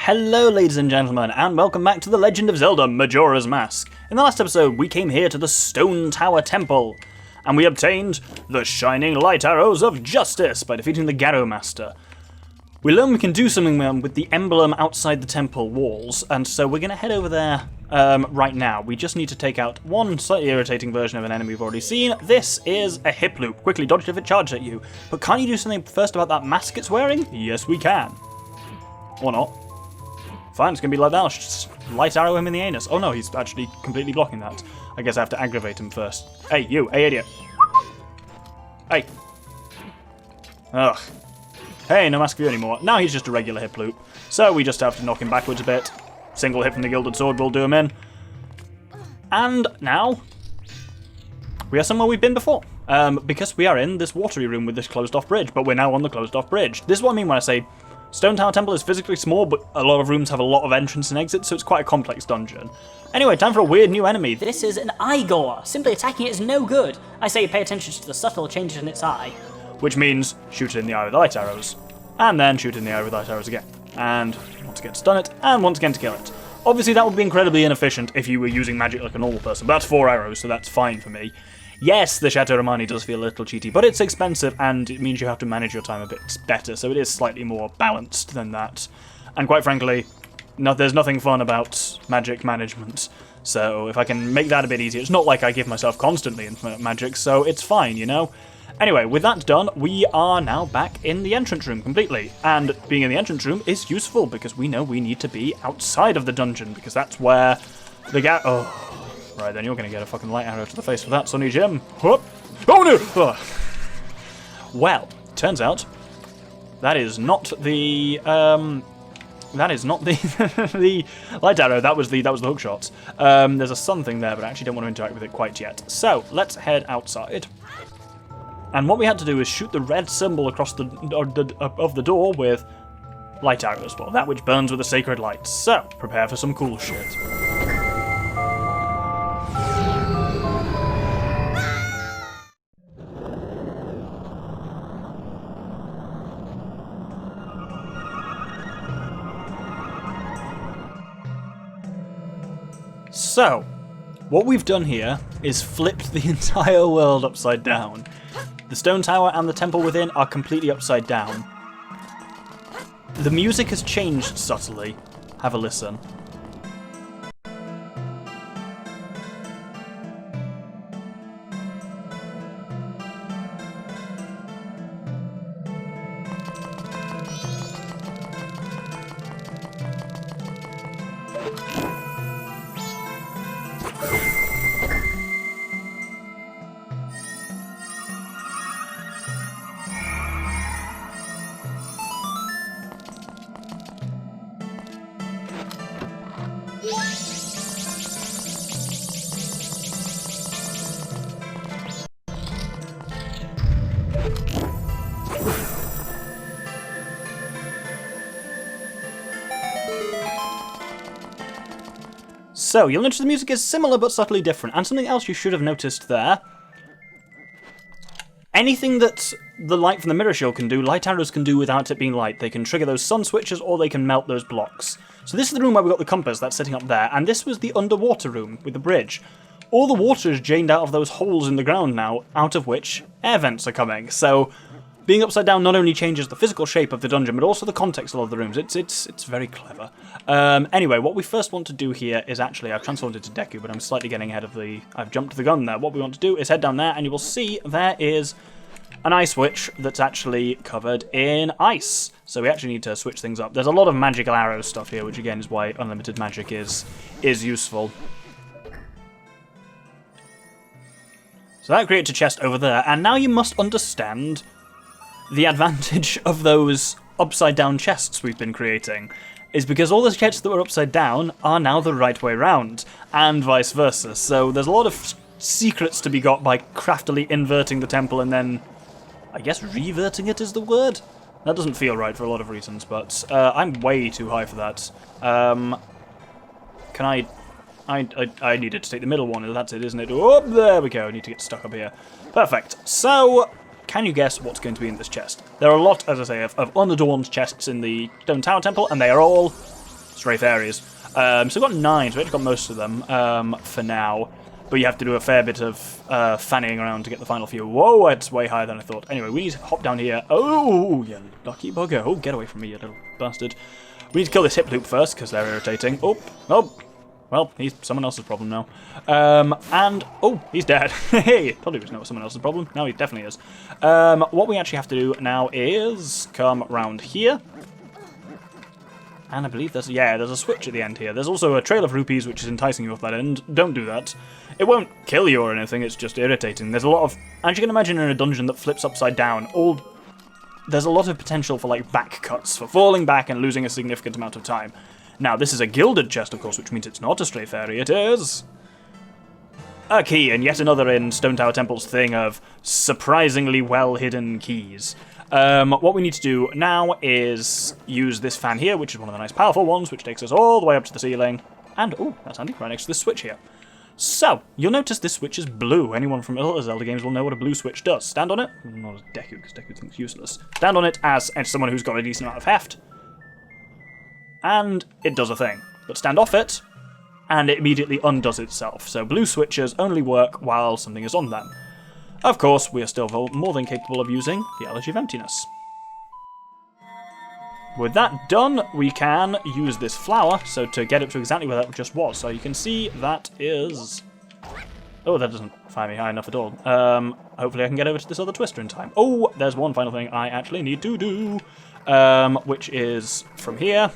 Hello ladies and gentlemen, and welcome back to the Legend of Zelda Majora's Mask. In the last episode, we came here to the Stone Tower Temple, and we obtained the Shining Light Arrows of Justice by defeating the Garo Master. We learned we can do something with the emblem outside the temple walls, and so we're going to head over there right now. We just need to take out one slightly irritating version of an enemy we've already seen. This is a hip loop. Quickly dodge it if it charges at you. But can't you do something first about that mask it's wearing? Yes, we can. Or not. Fine, it's going to be like that. I'll just light arrow him in the anus. Oh no, he's actually completely blocking that. I guess I have to aggravate him first. Hey, you. Hey, idiot. Hey. Ugh. Hey, no mask for you anymore. Now he's just a regular hip loop. So we just have to knock him backwards a bit. Single hit from the Gilded Sword will do him in. And now, we are somewhere we've been before. Because we are in this watery room with this closed-off bridge, but we're now on the closed-off bridge. This is what I mean when I say Stone Tower Temple is physically small, but a lot of rooms have a lot of entrance and exits, so it's quite a complex dungeon. Anyway, time for a weird new enemy. This is an Igor. Simply attacking it is no good. I say pay attention to the subtle changes in its eye. Which means shoot it in the eye with light arrows. And then shoot it in the eye with light arrows again. And once again to stun it, and once again to kill it. Obviously that would be incredibly inefficient if you were using magic like a normal person, but that's 4 arrows, so that's fine for me. Yes, the Chateau Romani does feel a little cheaty, but it's expensive and it means you have to manage your time a bit better, so it is slightly more balanced than that. And quite frankly, there's nothing fun about magic management, so if I can make that a bit easier, it's not like I give myself constantly infinite magic, so it's fine, you know? Anyway, with that done, we are now back in the entrance room completely, and being in the entrance room is useful because we know we need to be outside of the dungeon, because that's where the oh. Right, then you're going to get a fucking light arrow to the face for that, Sonny Jim. Whoop. Oh no! Ugh. Well, turns out that is not the the light arrow. That was the hook shot. There's a sun thing there, but I actually don't want to interact with it quite yet. So let's head outside. And what we had to do is shoot the red symbol across of the door with light arrows. Well, that which burns with a sacred light. So prepare for some cool shit. So, what we've done here is flipped the entire world upside down. The stone tower and the temple within are completely upside down. The music has changed subtly. Have a listen. So, you'll notice the music is similar but subtly different, and something else you should have noticed there. Anything that the light from the mirror shield can do, light arrows can do without it being light. They can trigger those sun switches, or they can melt those blocks. So this is the room where we got the compass that's sitting up there, and this was the underwater room with the bridge. All the water is drained out of those holes in the ground now, out of which air vents are coming. So, being upside down not only changes the physical shape of the dungeon, but also the context of all of the rooms. It's very clever. Anyway, what we first want to do here is actually, I've transformed it to Deku, but I'm slightly getting ahead of I've jumped the gun there. What we want to do is head down there, and you will see there is an ice switch that's actually covered in ice. So we actually need to switch things up. There's a lot of magical arrow stuff here, which again is why unlimited magic is useful. So that creates a chest over there, and now you must understand the advantage of those upside-down chests we've been creating is because all the chests that were upside down are now the right way round, and vice versa. So there's a lot of secrets to be got by craftily inverting the temple and then, I guess, reverting it is the word? That doesn't feel right for a lot of reasons, but I'm way too high for that. Can I needed to take the middle one, that's it, isn't it? Oh, there we go, I need to get stuck up here. Perfect. So, Can you guess what's going to be in this chest? There are a lot, as I say, of unadorned chests in the Stone Tower Temple, and they are all stray fairies. So we've got 9, so we've actually got most of them for now. But you have to do a fair bit of fanning around to get the final few. Whoa, it's way higher than I thought. Anyway, we need to hop down here. Oh, you lucky bugger. Oh, get away from me, you little bastard. We need to kill this hip loop first, because they're irritating. Oh, well, he's someone else's problem now. And, oh, he's dead. Hey, told you it was not someone else's problem. Now he definitely is. What we actually have to do now is come around here. And I believe there's a switch at the end here. There's also a trail of rupees, which is enticing you off that end. Don't do that. It won't kill you or anything, it's just irritating. There's a lot of, as you can imagine in a dungeon that flips upside down, there's a lot of potential for, like, back cuts, for falling back and losing a significant amount of time. Now, this is a gilded chest, of course, which means it's not a stray fairy. It is a key, and yet another in Stone Tower Temple's thing of surprisingly well-hidden keys. What we need to do now is use this fan here, which is one of the nice powerful ones, which takes us all the way up to the ceiling. And, oh, that's handy, right next to this switch here. So, you'll notice this switch is blue. Anyone from other Zelda games will know what a blue switch does. Stand on it. Not as Deku, because Deku thinks it's useless. Stand on it as someone who's got a decent amount of heft. And it does a thing. But stand off it, and it immediately undoes itself. So blue switches only work while something is on them. Of course, we are still more than capable of using the Elegy of Emptiness. With that done, we can use this flower, so to get it to exactly where that just was. So you can see that is... Oh, that doesn't fire me high enough at all. Hopefully I can get over to this other twister in time. Oh, there's one final thing I actually need to do, which is from here.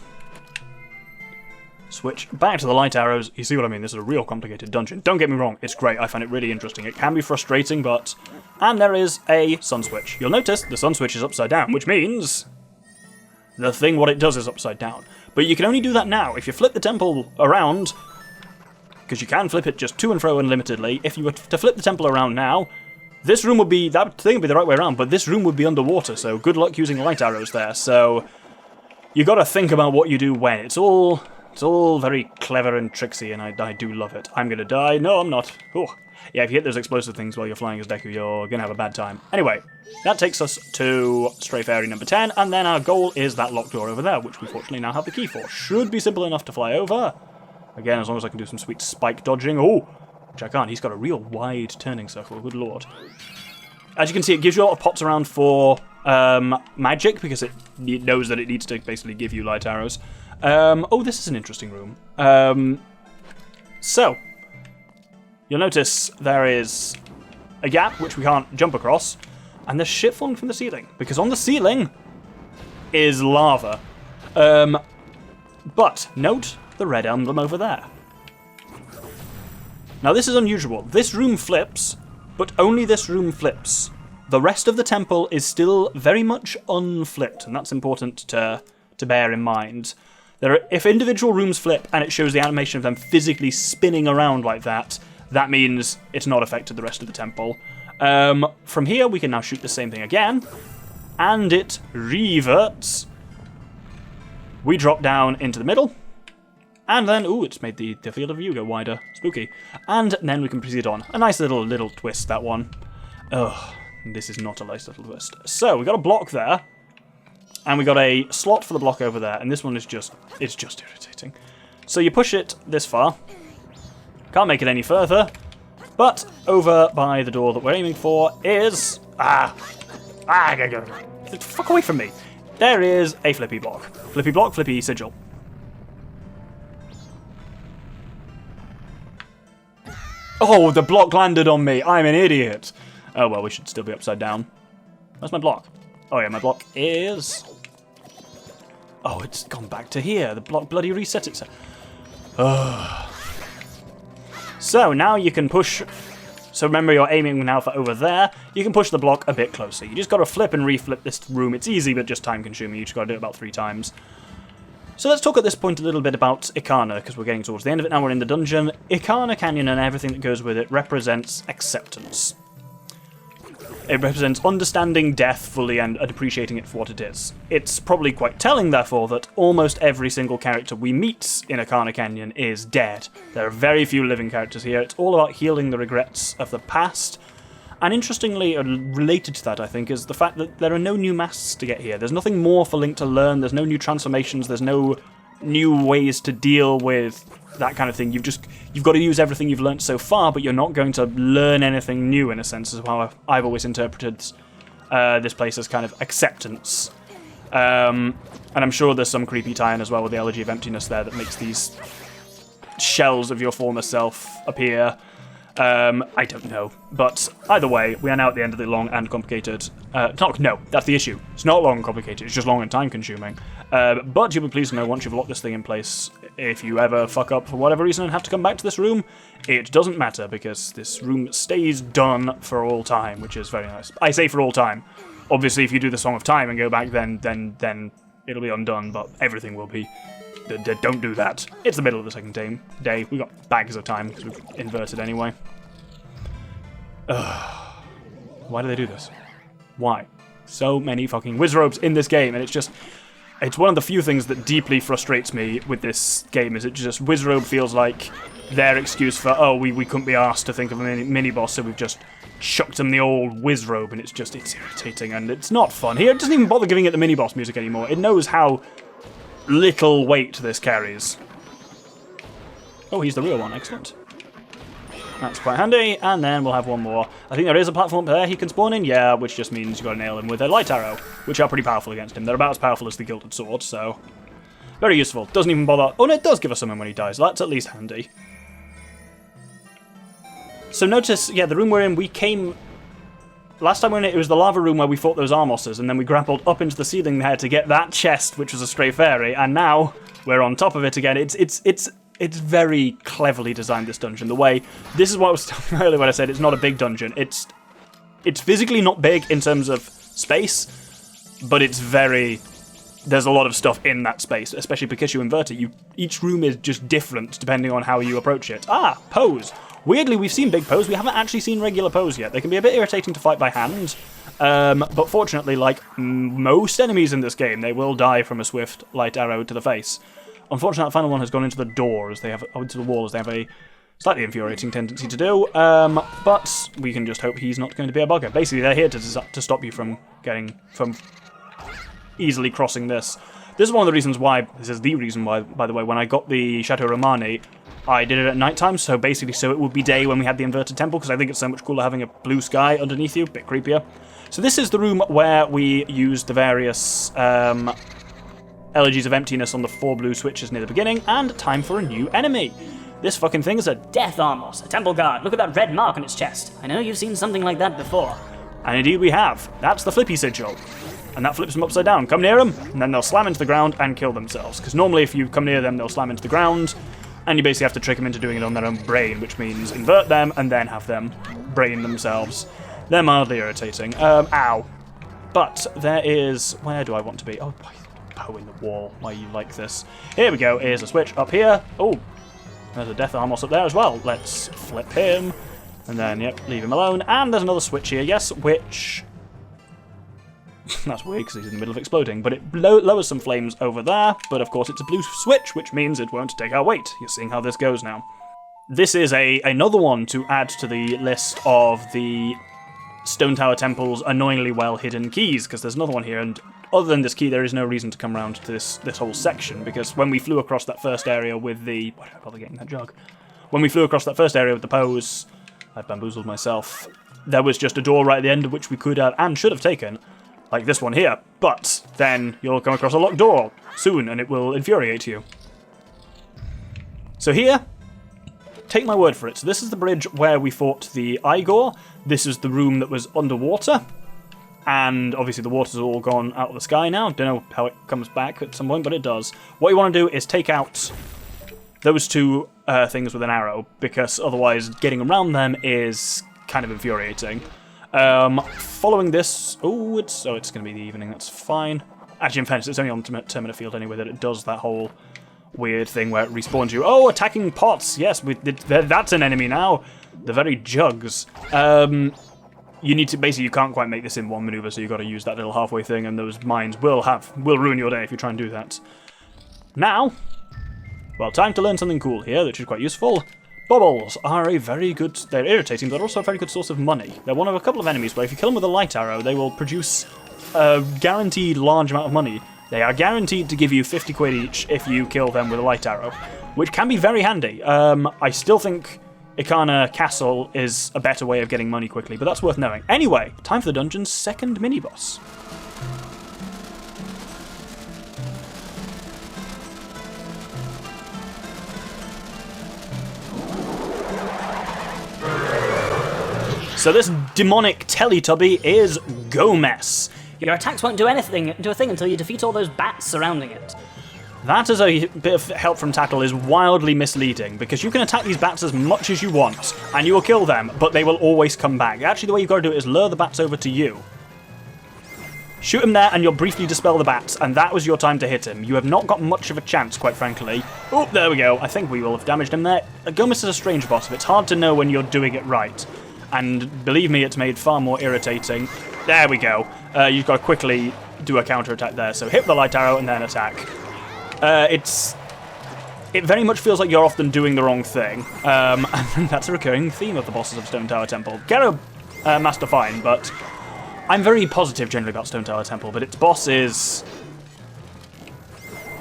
Switch back to the light arrows. You see what I mean? This is a real complicated dungeon. Don't get me wrong, it's great. I find it really interesting. It can be frustrating, but... And there is a sun switch. You'll notice the sun switch is upside down, which means... the thing, what it does is upside down. But you can only do that now. If you flip the temple around, because you can flip it just to and fro unlimitedly, if you were to flip the temple around now, this room would be, that thing would be the right way around, but this room would be underwater, so good luck using light arrows there. So you got to think about what you do when. It's all very clever and tricksy, and I do love it. I'm going to die. No, I'm not. Oh. Yeah, if you hit those explosive things while you're flying as Deku, you're going to have a bad time. Anyway, that takes us to Stray Fairy number 10, and then our goal is that locked door over there, which we fortunately now have the key for. Should be simple enough to fly over. Again, as long as I can do some sweet spike dodging. Oh, which I can't. He's got a real wide turning circle. Good lord. As you can see, it gives you a lot of pops around for magic, because it knows that it needs to basically give you light arrows. Oh, this is an interesting room. So... you'll notice there is a gap which we can't jump across, and there's shit falling from the ceiling, because on the ceiling is lava. But note the red emblem over there. Now this is unusual. This room flips, but only this room flips. The rest of the temple is still very much unflipped, and that's important to bear in mind. If individual rooms flip and it shows the animation of them physically spinning around like that, that means it's not affected the rest of the temple. From here, we can now shoot the same thing again, and it reverts. We drop down into the middle, and then, ooh, it's made the field of view go wider. Spooky. And then we can proceed on. A nice little twist, that one. Ugh, this is not a nice little twist. So, we got a block there, and we got a slot for the block over there, and this one is it's just irritating. So you push it this far. Can't make it any further, but over by the door that we're aiming for is... fuck away from me. There is a flippy block. Flippy block, flippy sigil. Oh, the block landed on me. I'm an idiot. Oh, well, we should still be upside down. Where's my block? Oh, yeah, my block is... oh, it's gone back to here. The block bloody reset itself. So now you can push, so remember you're aiming now for over there, you can push the block a bit closer. You just got to flip and reflip this room. It's easy but just time consuming. You just got to do it about 3 times. So let's talk at this point a little bit about Ikana, because we're getting towards the end of it now. We're in the dungeon. Ikana Canyon and everything that goes with it represents acceptance. It represents understanding death fully and appreciating it for what it is. It's probably quite telling, therefore, that almost every single character we meet in Ikana Canyon is dead. There are very few living characters here. It's all about healing the regrets of the past. And interestingly, related to that, I think, is the fact that there are no new masks to get here. There's nothing more for Link to learn. There's no new transformations. There's no new ways to deal with that kind of thing. You've got to use everything you've learnt so far, but you're not going to learn anything new, in a sense, is how I've always interpreted this place as kind of acceptance. And I'm sure there's some creepy tie-in as well with the Elegy of Emptiness there that makes these shells of your former self appear. I don't know. But either way, we are now at the end of the long and complicated... no, that's the issue. It's not long and complicated, it's just long and time-consuming. But you'll be pleased to know, once you've locked this thing in place, if you ever fuck up for whatever reason and have to come back to this room, it doesn't matter, because this room stays done for all time, which is very nice. I say for all time. Obviously, if you do the Song of Time and go back, then it'll be undone, but everything will be. Don't do that. It's the middle of the second day. We got bags of time because we've inverted anyway. Why do they do this? Why? So many fucking wizrobes in this game, and it's one of the few things that deeply frustrates me with this game, is it just wizrobe feels like their excuse for, oh, we couldn't be asked to think of a mini-boss, so we've just chucked them the old wizrobe, and it's irritating, and it's not fun. Here, it doesn't even bother giving it the mini-boss music anymore. It knows how little weight this carries. Oh, he's the real one. Excellent. That's quite handy, and then we'll have one more. I think there is a platform there he can spawn in, yeah, which just means you've got to nail him with a light arrow, which are pretty powerful against him. They're about as powerful as the Gilded Sword, so very useful. Doesn't even bother. Oh, no, it does give us something when he dies. That's at least handy. So notice, yeah, the room we're in, we came... Last time we were in it was the lava room where we fought those Armosses, and then we grappled up into the ceiling there to get that chest, which was a stray fairy, and now we're on top of it again. It's very cleverly designed, this dungeon. The way... This is what I was talking about earlier when I said it's not a big dungeon. It's physically not big in terms of space, but it's very... There's a lot of stuff in that space, especially because you invert it. Each room is just different depending on how you approach it. Ah, pose. Weirdly, we've seen big pose. We haven't actually seen regular pose yet. They can be a bit irritating to fight by hand, but fortunately, like most enemies in this game, they will die from a swift light arrow to the face. Unfortunately, that final one has gone into the door, as they have into the wall, as they have a slightly infuriating tendency to do. But we can just hope he's not going to be a bugger. Basically, they're here to stop you from easily crossing this. This is one of the reasons why. This is the reason why, by the way, when I got the Chateau Romani, I did it at night time, so basically so it would be day when we had the inverted temple, because I think it's so much cooler having a blue sky underneath you, a bit creepier. So this is the room where we used the various Elegies of Emptiness on the 4 blue switches near the beginning, and time for a new enemy. This fucking thing is a Death Armos, a temple guard. Look at that red mark on its chest. I know you've seen something like that before. And indeed we have. That's the flippy sigil. And that flips them upside down. Come near them, and then they'll slam into the ground and kill themselves. Because normally if you come near them, they'll slam into the ground, and you basically have to trick them into doing it on their own brain, which means invert them and then have them brain themselves. They're mildly irritating. Ow. But there is... Where do I want to be? Oh, bow in the wall. Why you like this? Here we go. Here's a switch up here. Oh, there's a Death Armos up there as well. Let's flip him. And then, yep, leave him alone. And there's another switch here, yes, which... That's weird because he's in the middle of exploding, but it lowers some flames over there, but of course it's a blue switch, which means it won't take our weight. You're seeing how this goes now. This is another one to add to the list of the Stone Tower Temple's annoyingly well-hidden keys, because there's another one here, and other than this key, there is no reason to come around to this whole section, because when we flew across that first area with the... Why did I bother getting that jug? When we flew across that first area with the pose, I bamboozled myself, there was just a door right at the end of which we could have and should have taken, like this one here, but then you'll come across a locked door soon, and it will infuriate you. So here, take my word for it. So this is the bridge where we fought the Igor. This is the room that was underwater, and obviously the water's all gone out of the sky now. Don't know how it comes back at some point, but it does. What you want to do is take out those two things with an arrow, because otherwise getting around them is kind of infuriating. Following this... Oh, it's going to be the evening, that's fine. Actually, in fairness, it's only on Termina Field anyway that it does that whole weird thing where it respawns you. Oh, attacking pots! Yes, that's an enemy now. The very jugs. You need to... Basically, you can't quite make this in one maneuver, so you've got to use that little halfway thing, and those mines will ruin your day if you try and do that. Now, well, time to learn something cool here, which is quite useful. Bubbles are a very good... They're irritating, but they're also a very good source of money. They're one of a couple of enemies where if you kill them with a light arrow, they will produce a guaranteed large amount of money They are guaranteed to give you 50 quid each if you kill them with a light arrow, which can be very handy. I still think Ikana Castle is a better way of getting money quickly, but that's worth knowing. Anyway, time for the dungeon's second mini-boss. So this demonic Teletubby is Gomez. Your attacks won't do a thing until you defeat all those bats surrounding it. That, as a bit of help from Tattle, is wildly misleading, because you can attack these bats as much as you want, and you will kill them, but they will always come back. Actually, the way you've got to do it is lure the bats over to you. Shoot him there, and you'll briefly dispel the bats, and that was your time to hit him. You have not got much of a chance, quite frankly. Oh, there we go. I think we will have damaged him there. Gomez is a strange boss. It's hard to know when you're doing it right. And believe me, it's made far more irritating. There we go. You've got to quickly do a counter-attack there. So hit the light arrow and then attack. It very much feels like you're often doing the wrong thing. And that's a recurring theme of the bosses of Stone Tower Temple. Gero Master fine, but I'm very positive generally about Stone Tower Temple, but its boss is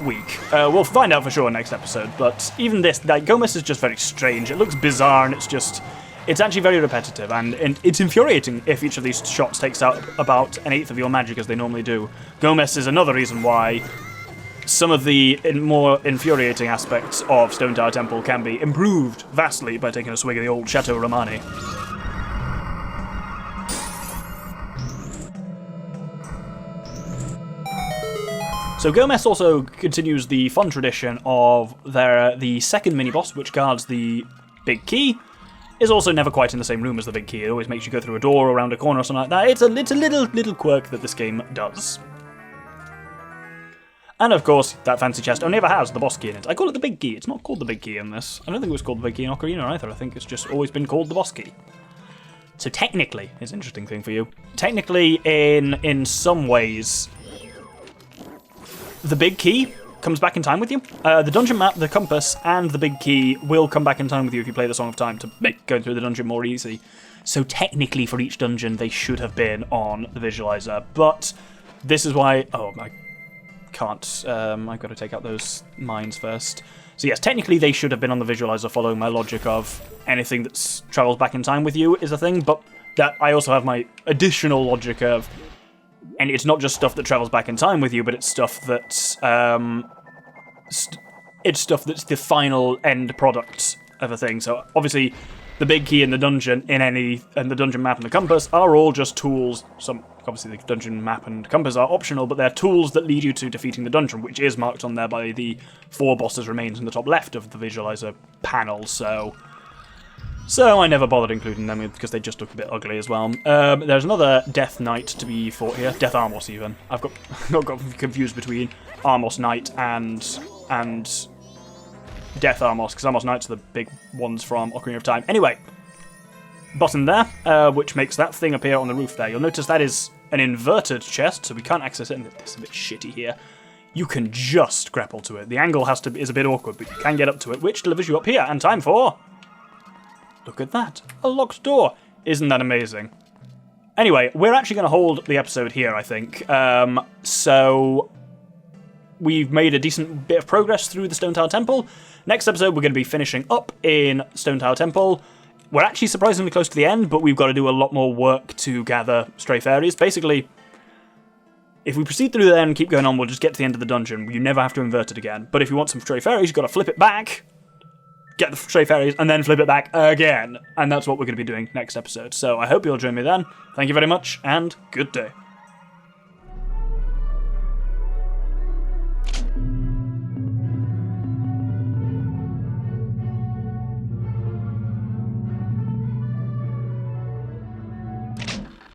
weak. We'll find out for sure next episode, but even this, like, Gomez is just very strange. It looks bizarre, and it's actually very repetitive, and it's infuriating if each of these shots takes out about an eighth of your magic, as they normally do. Gomez is another reason why some of the more infuriating aspects of Stone Tower Temple can be improved vastly by taking a swig of the old Chateau Romani. So Gomez also continues the fun tradition of the second mini-boss, which guards the big key, is also never quite in the same room as the big key. It always makes you go through a door or around a corner or something like that. It's a little quirk that this game does. And of course, that fancy chest only ever has the boss key in it. I call it the big key. It's not called the big key in this. I don't think it was called the big key in Ocarina either. I think it's just always been called the boss key. So technically, it's an interesting thing for you. Technically, in some ways, the big key comes back in time with you. The dungeon map, the compass, and the big key will come back in time with you if you play the Song of Time to make going through the dungeon more easy. So technically, for each dungeon, they should have been on the visualizer. But this is why... Oh, I can't. I've got to take out those mines first. So yes, technically they should have been on the visualizer, following my logic of anything that travels back in time with you is a thing. But that I also have my additional logic of... And it's not just stuff that travels back in time with you, but it's stuff that's it's stuff that's the final end product of a thing. So obviously, the big key in the dungeon, and the dungeon map and the compass are all just tools. Obviously the dungeon map and compass are optional, but they're tools that lead you to defeating the dungeon, which is marked on there by the 4 bosses remains in the top left of the visualizer panel. So I never bothered including them because they just look a bit ugly as well. There's another Death Knight to be fought here. Death Armos, even. I've got confused between Armos Knight and Death Armos, because Armos Knights are the big ones from Ocarina of Time. Anyway, button there, which makes that thing appear on the roof there. You'll notice that is an inverted chest, so we can't access it, and it's a bit shitty here. You can just grapple to it. The angle is a bit awkward, but you can get up to it, which delivers you up here, and time for... Look at that, a locked door. Isn't that amazing? Anyway, we're actually going to hold the episode here, I think. So we've made a decent bit of progress through the Stone Tower Temple. Next episode, we're going to be finishing up in Stone Tower Temple. We're actually surprisingly close to the end, but we've got to do a lot more work to gather stray fairies. Basically, if we proceed through there and keep going on, we'll just get to the end of the dungeon. You never have to invert it again. But if you want some stray fairies, you've got to flip it back, get the stray fairies, and then flip it back again. And that's what we're going to be doing next episode. So I hope you'll join me then. Thank you very much, and good day.